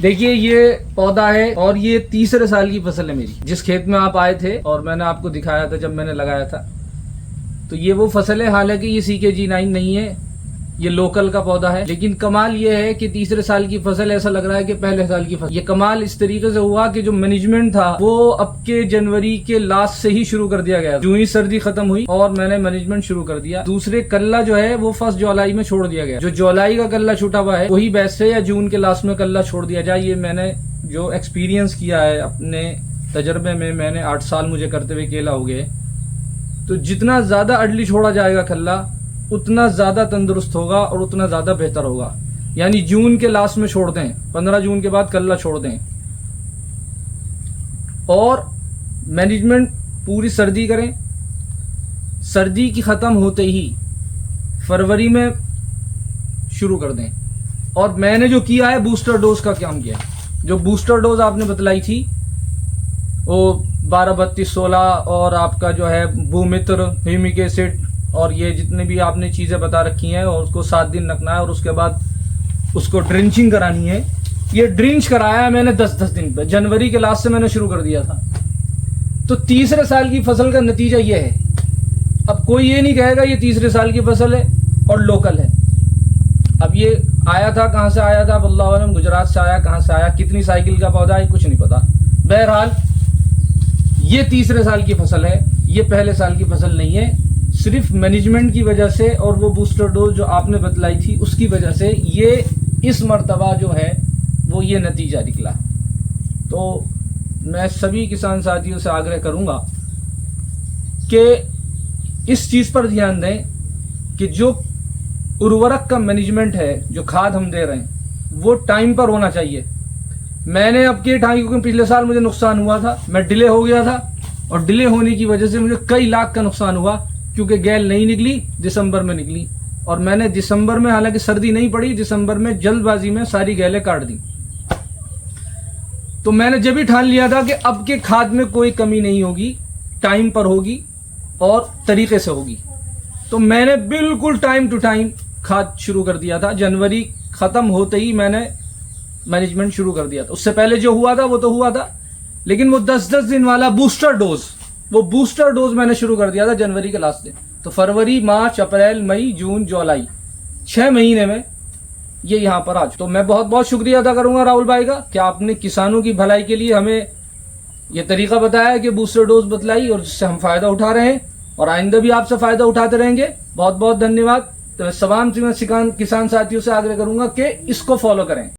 देखिए ये पौधा है और ये तीसरे साल की फसल है मेरी। जिस खेत में आप आए थे और मैंने आपको दिखाया था जब मैंने लगाया था, तो ये वो फसल है। हालांकि ये CKG9 नहीं है, ये लोकल का पौधा है। लेकिन कमाल ये है कि तीसरे साल की फसल ऐसा लग रहा है कि पहले साल की फसल। ये कमाल इस तरीके से हुआ कि जो मैनेजमेंट था वो अब के जनवरी के लास्ट से ही शुरू कर दिया गया। जो ही सर्दी खत्म हुई और मैंने मैनेजमेंट शुरू कर दिया। दूसरे कल्ला जो है वो 1 जुलाई में छोड़ दिया गया। जो जुलाई का कल्ला छूटा हुआ है वही बेस्ट है, या जून के लास्ट में कल्ला छोड़ दिया जाए। ये मैंने जो एक्सपीरियंस किया है अपने तजर्बे में, मैंने 8 साल मुझे करते हुए केला हो गए। तो जितना ज्यादा अर्ली छोड़ा जाएगा कल्ला उतना ज्यादा तंदुरुस्त होगा और उतना ज्यादा बेहतर होगा। यानी जून के लास्ट में छोड़ दें, 15 जून के बाद कल्ला छोड़ दें और मैनेजमेंट पूरी सर्दी करें। सर्दी की खत्म होते ही फरवरी में शुरू कर दें। और मैंने जो किया है बूस्टर डोज का काम किया है। जो बूस्टर डोज आपने बतलाई थी वो 12, 32, 16 और आपका जो है भूमित्र, ह्यूमिक एसिड और ये जितने भी आपने चीजें बता रखी हैं, और उसको 7 दिन रखना है और उसके बाद उसको ड्रिंचिंग करानी है। ये ड्रिंच कराया है मैंने 10-10 दिन पे। जनवरी के लास्ट से मैंने शुरू कर दिया था। तो तीसरे साल की फसल का नतीजा ये है। अब कोई ये नहीं कहेगा ये तीसरे साल की फसल है और लोकल है। अब ये आया था, कहां से आया था अल्लाह आलम, गुजरात से आया, कहां से आया, कितनी साइकिल का पौधा है कुछ नहीं पता। बहरहाल ये तीसरे साल की फसल है, ये पहले साल की फसल नहीं है। सिर्फ मैनेजमेंट की वजह से और वो बूस्टर डोज जो आपने बतलाई थी उसकी वजह से ये इस मर्तबा जो है वो ये नतीजा निकला। तो मैं सभी किसान साथियों से आग्रह करूंगा कि इस चीज पर ध्यान दें कि जो उर्वरक का मैनेजमेंट है, जो खाद हम दे रहे हैं वो टाइम पर होना चाहिए। मैंने अब के टाइम, क्योंकि पिछले साल मुझे नुकसान हुआ था, मैं डिले हो गया था और डिले होने की वजह से मुझे कई लाख का नुकसान हुआ, क्योंकि गैल नहीं निकली, दिसंबर में निकली। और मैंने दिसंबर में, हालांकि सर्दी नहीं पड़ी, दिसंबर में जल्दबाजी में सारी गैलें काट दी। तो मैंने जब भी ठान लिया था कि अब के खाद में कोई कमी नहीं होगी, टाइम पर होगी और तरीके से होगी। तो मैंने बिल्कुल टाइम टू टाइम खाद शुरू कर दिया था। जनवरी खत्म होते ही मैंने मैनेजमेंट शुरू कर दिया था। उससे पहले जो हुआ था वो तो हुआ था, लेकिन वो 10-10 दिन वाला बूस्टर डोज, वो बूस्टर डोज मैंने शुरू कर दिया था जनवरी के लास्ट दिन। तो फरवरी, मार्च, अप्रैल, मई, जून, जुलाई, 6 महीने में ये यहाँ पर आज। तो मैं बहुत बहुत शुक्रिया अदा करूंगा राहुल भाई का कि आपने किसानों की भलाई के लिए हमें ये तरीका बताया कि बूस्टर डोज बतलाई, और जिससे हम फायदा उठा रहे हैं और आइंदा भी आपसे फायदा उठाते रहेंगे। बहुत बहुत धन्यवाद। तो मैं तमाम किसान साथियों से आग्रह करूंगा कि इसको फॉलो करें।